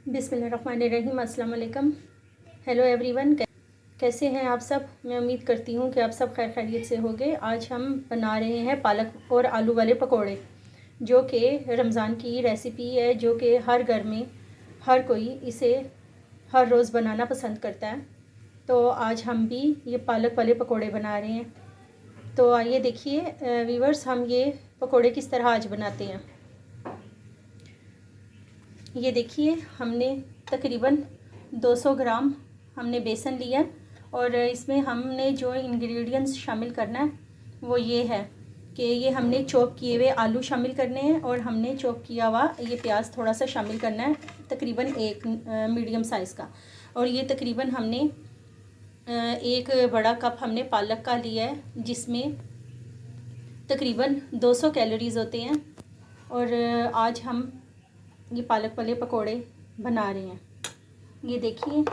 बिस्मिल्लाहिर्रहमानिर्रहीम। अस्सलाम वालेकुम। हेलो एवरीवन, कैसे हैं आप सब। मैं उम्मीद करती हूँ कि आप सब खैर खैरियत से होंगे। आज हम बना रहे हैं पालक और आलू वाले पकोड़े, जो कि रमज़ान की रेसिपी है, जो कि हर घर में हर कोई इसे हर रोज़ बनाना पसंद करता है। तो आज हम भी ये पालक वाले पकोड़े बना रहे हैं। तो आइए देखिए व्यूवर्स, हम ये पकोड़े किस तरह आज बनाते हैं। ये देखिए, हमने तकरीबन 200 ग्राम हमने बेसन लिया और इसमें हमने जो इंग्रेडिएंट्स शामिल करना है वो ये है कि ये हमने चॉप किए हुए आलू शामिल करने हैं और हमने चॉप किया हुआ ये प्याज थोड़ा सा शामिल करना है, तकरीबन एक मीडियम साइज़ का। और ये तकरीबन हमने एक बड़ा कप हमने पालक का लिया है, जिसमें तकरीबन 200 कैलोरीज़ होते हैं। और आज हम ये पालक वाले पकोड़े बना रहे हैं। ये देखिए,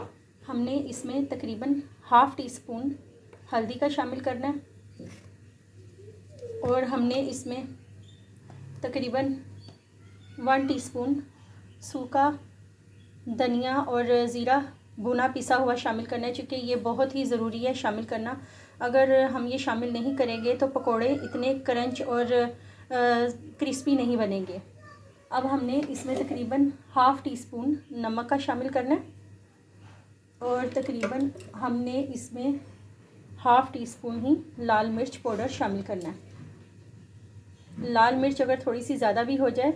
हमने इसमें तकरीबन हाफ़ टी स्पून हल्दी का शामिल करना है और हमने इसमें तकरीबन 1 टीस्पून सूखा धनिया और ज़ीरा भुना पिसा हुआ शामिल करना है, क्योंकि ये बहुत ही ज़रूरी है शामिल करना। अगर हम ये शामिल नहीं करेंगे तो पकोड़े इतने क्रंच और क्रिस्पी नहीं बनेंगे। अब हमने इसमें तकरीबन हाफ़ टी स्पून नमक का शामिल करना है और तकरीबन हमने इसमें हाफ़ टी स्पून ही लाल मिर्च पाउडर शामिल करना है। लाल मिर्च अगर थोड़ी सी ज़्यादा भी हो जाए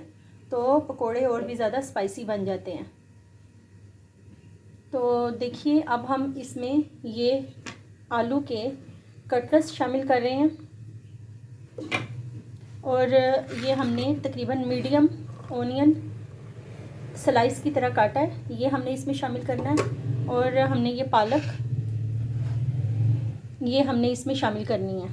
तो पकोड़े और भी ज़्यादा स्पाइसी बन जाते हैं। तो देखिए, अब हम इसमें ये आलू के कटलेट्स शामिल कर रहे हैं और ये हमने तकरीबन मीडियम ओनियन स्लाइस की तरह काटा है, ये हमने इसमें शामिल करना है। और हमने ये पालक ये हमने इसमें शामिल करनी है।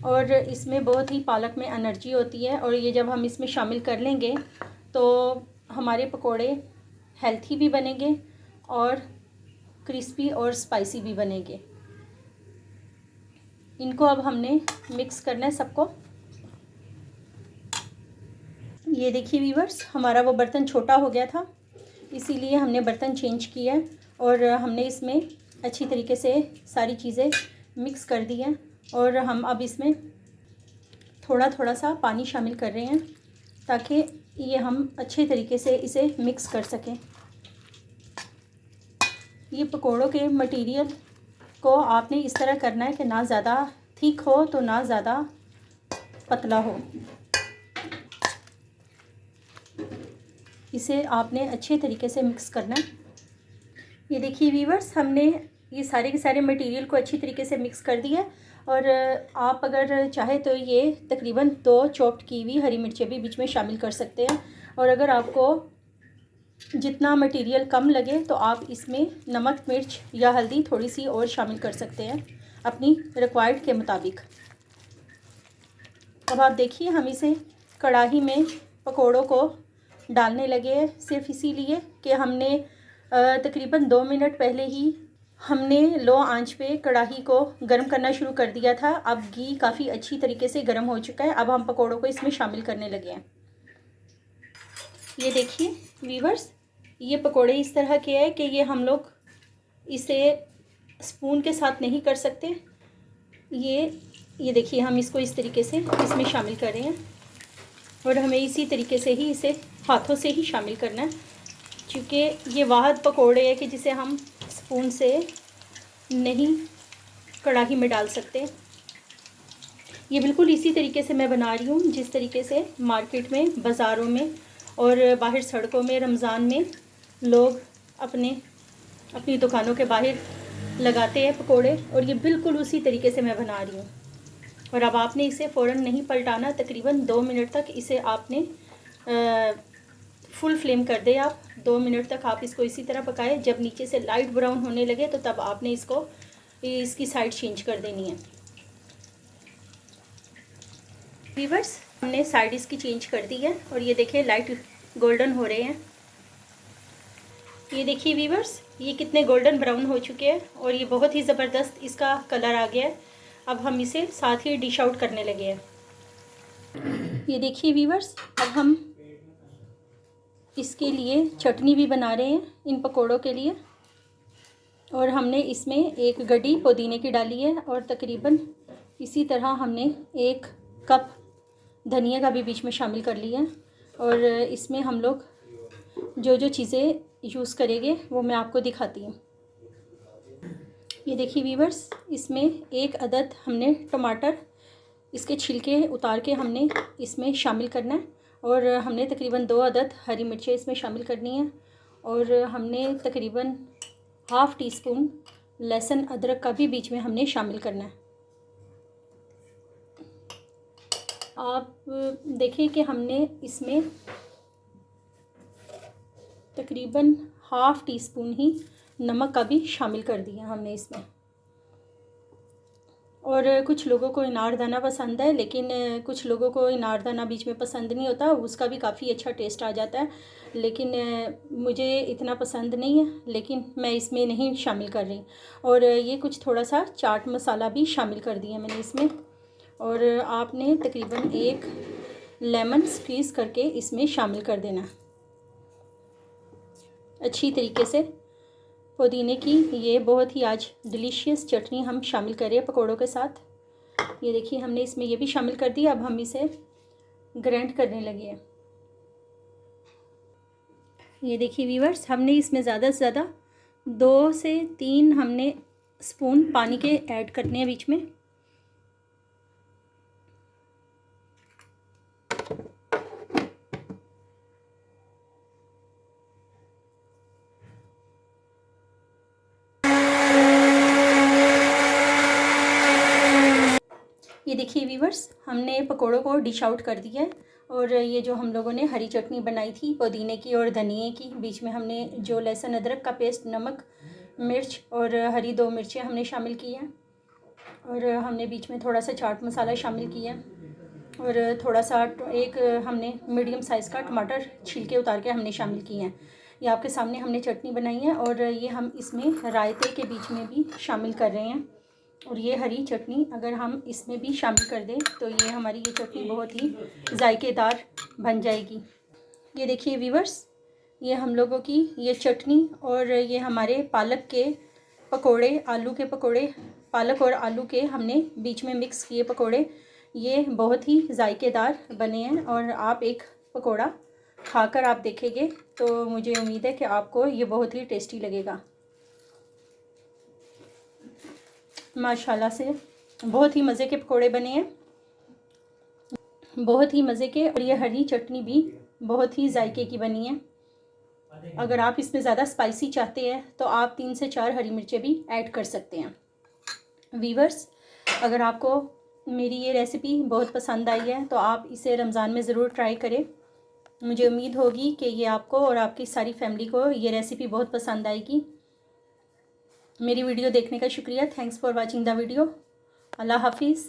और इसमें बहुत ही पालक में एनर्जी होती है और ये जब हम इसमें शामिल कर लेंगे तो हमारे पकोड़े हेल्थी भी बनेंगे और क्रिस्पी और स्पाइसी भी बनेंगे। इनको अब हमने मिक्स करना है सबको। ये देखिए व्यूअर्स, हमारा वो बर्तन छोटा हो गया था, इसीलिए हमने बर्तन चेंज किया है और हमने इसमें अच्छी तरीके से सारी चीज़ें मिक्स कर दी हैं। और हम अब इसमें थोड़ा थोड़ा सा पानी शामिल कर रहे हैं ताकि ये हम अच्छे तरीके से इसे मिक्स कर सकें। ये पकोड़ों के मटेरियल को आपने इस तरह करना है कि ना ज़्यादा थिक हो तो ना ज़्यादा पतला हो। इसे आपने अच्छे तरीके से मिक्स करना है। ये देखिए व्यूअर्स, हमने ये सारे के सारे मटेरियल को अच्छी तरीके से मिक्स कर दिया और आप अगर चाहे तो ये तकरीबन 2 चॉप्ड की हुई हरी मिर्चें भी बीच में शामिल कर सकते हैं। और अगर आपको जितना मटेरियल कम लगे तो आप इसमें नमक मिर्च या हल्दी थोड़ी सी और शामिल कर सकते हैं अपनी रिक्वायर्ड के मुताबिक। अब आप देखिए, हम इसे कढ़ाई में पकोड़ों को डालने लगे हैं, सिर्फ इसीलिए कि हमने तकरीबन 2 मिनट पहले ही हमने लो आंच पे कढ़ाई को गर्म करना शुरू कर दिया था। अब घी काफ़ी अच्छी तरीके से गर्म हो चुका है। अब हम पकोड़ों को इसमें शामिल करने लगे हैं। ये देखिए व्यूअर्स, ये पकोड़े इस तरह के हैं कि ये हम लोग इसे स्पून के साथ नहीं कर सकते। ये देखिए, हम इसको इस तरीके से इसमें शामिल कर रहे हैं और हमें इसी तरीके से ही इसे हाथों से ही शामिल करना है, क्योंकि ये वाहद पकोड़े है कि जिसे हम स्पून से नहीं कढ़ाई में डाल सकते। ये बिल्कुल इसी तरीके से मैं बना रही हूँ जिस तरीके से मार्केट में, बाज़ारों में और बाहर सड़कों में रमज़ान में लोग अपनी दुकानों के बाहर लगाते हैं पकोड़े, और ये बिल्कुल उसी तरीके से मैं बना रही हूँ। और अब आपने इसे फ़ौरन नहीं पलटाना, तकरीबन 2 मिनट तक इसे आपने फुल फ्लेम कर दे। आप 2 मिनट तक आप इसको इसी तरह पकाएं। जब नीचे से लाइट ब्राउन होने लगे तो तब आपने इसकी साइड चेंज कर देनी है। व्यूअर्स, हमने साइड इसकी चेंज कर दी है और ये देखिए लाइट गोल्डन हो रहे हैं। ये देखिए व्यूअर्स, ये कितने गोल्डन ब्राउन हो चुके हैं और ये बहुत ही ज़बरदस्त इसका कलर आ गया है। अब हम इसे साथ ही डिश आउट करने लगे हैं। ये देखिए व्यूअर्स, अब हम इसके लिए चटनी भी बना रहे हैं इन पकोड़ों के लिए। और हमने इसमें एक गड्डी पुदीने की डाली है और तकरीबन इसी तरह हमने 1 कप धनिया का भी बीच में शामिल कर लिया है। और इसमें हम लोग जो जो चीज़ें यूज़ करेंगे वो मैं आपको दिखाती हूँ। ये देखिए वीवर्स, इसमें 1 अदद हमने टमाटर इसके छिलके उतार के हमने इसमें शामिल करना है। और हमने तकरीबन 2 अदद हरी मिर्चें इसमें शामिल करनी है। और हमने तकरीबन ½ टीस्पून लहसुन अदरक का भी बीच में हमने शामिल करना है। आप देखिए कि हमने इसमें तकरीबन ½ टीस्पून ही नमक का भी शामिल कर दिया हमने इसमें। और कुछ लोगों को अनारदाना पसंद है, लेकिन कुछ लोगों को अनारदाना बीच में पसंद नहीं होता, उसका भी काफ़ी अच्छा टेस्ट आ जाता है। लेकिन मुझे इतना पसंद नहीं है, लेकिन मैं इसमें नहीं शामिल कर रही। और ये कुछ थोड़ा सा चाट मसाला भी शामिल कर दिया मैंने इसमें। और आपने तकरीबन 1 लेमन स्क्वीज़ करके इसमें शामिल कर देना अच्छी तरीके से। पुदीने की ये बहुत ही आज डिलीशियस चटनी हम शामिल कर रहे हैं पकोड़ों के साथ। ये देखिए हमने इसमें ये भी शामिल कर दिया। अब हम इसे ग्राइंड करने लगे हैं। ये देखिए वीवर्स, हमने इसमें ज़्यादा से ज़्यादा 2 से 3 हमने स्पून पानी के ऐड करने हैं बीच में। ये देखिए वीवर्स, हमने पकोड़ों को डिश आउट कर दिया है। और ये जो हम लोगों ने हरी चटनी बनाई थी पुदीने की और धनिए की, बीच में हमने जो लहसुन अदरक का पेस्ट, नमक, मिर्च और हरी 2 मिर्चें हमने शामिल की हैं। और हमने बीच में थोड़ा सा चाट मसाला शामिल किया और थोड़ा सा एक हमने मीडियम साइज़ का टमाटर छिलके उतार के हमने शामिल किए हैं। ये आपके सामने हमने चटनी बनाई है। और ये हम इसमें रायते के बीच में भी शामिल कर रहे हैं। और ये हरी चटनी अगर हम इसमें भी शामिल कर दें तो ये हमारी ये चटनी बहुत ही जायकेदार बन जाएगी। ये देखिए वीवर्स, ये हम लोगों की ये चटनी और ये हमारे पालक के पकोड़े, आलू के पकोड़े, पालक और आलू के हमने बीच में मिक्स किए पकोड़े, ये बहुत ही जायकेदार बने हैं। और आप एक पकोड़ा खाकर आप देखेंगे तो मुझे उम्मीद है कि आपको ये बहुत ही टेस्टी लगेगा। माशाल्लाह से बहुत ही मज़े के पकोड़े बने हैं, बहुत ही मज़े के। और ये हरी चटनी भी बहुत ही जायके की बनी है। अगर आप इसमें ज़्यादा स्पाइसी चाहते हैं तो आप 3 से 4 हरी मिर्चें भी ऐड कर सकते हैं। वीवर्स, अगर आपको मेरी ये रेसिपी बहुत पसंद आई है तो आप इसे रमज़ान में ज़रूर ट्राई करें। मुझे उम्मीद होगी कि ये आपको और आपकी सारी फैमिली को ये रेसिपी बहुत पसंद आएगी। मेरी वीडियो देखने का शुक्रिया। Thanks for watching the video. अल्लाह हाफिज़।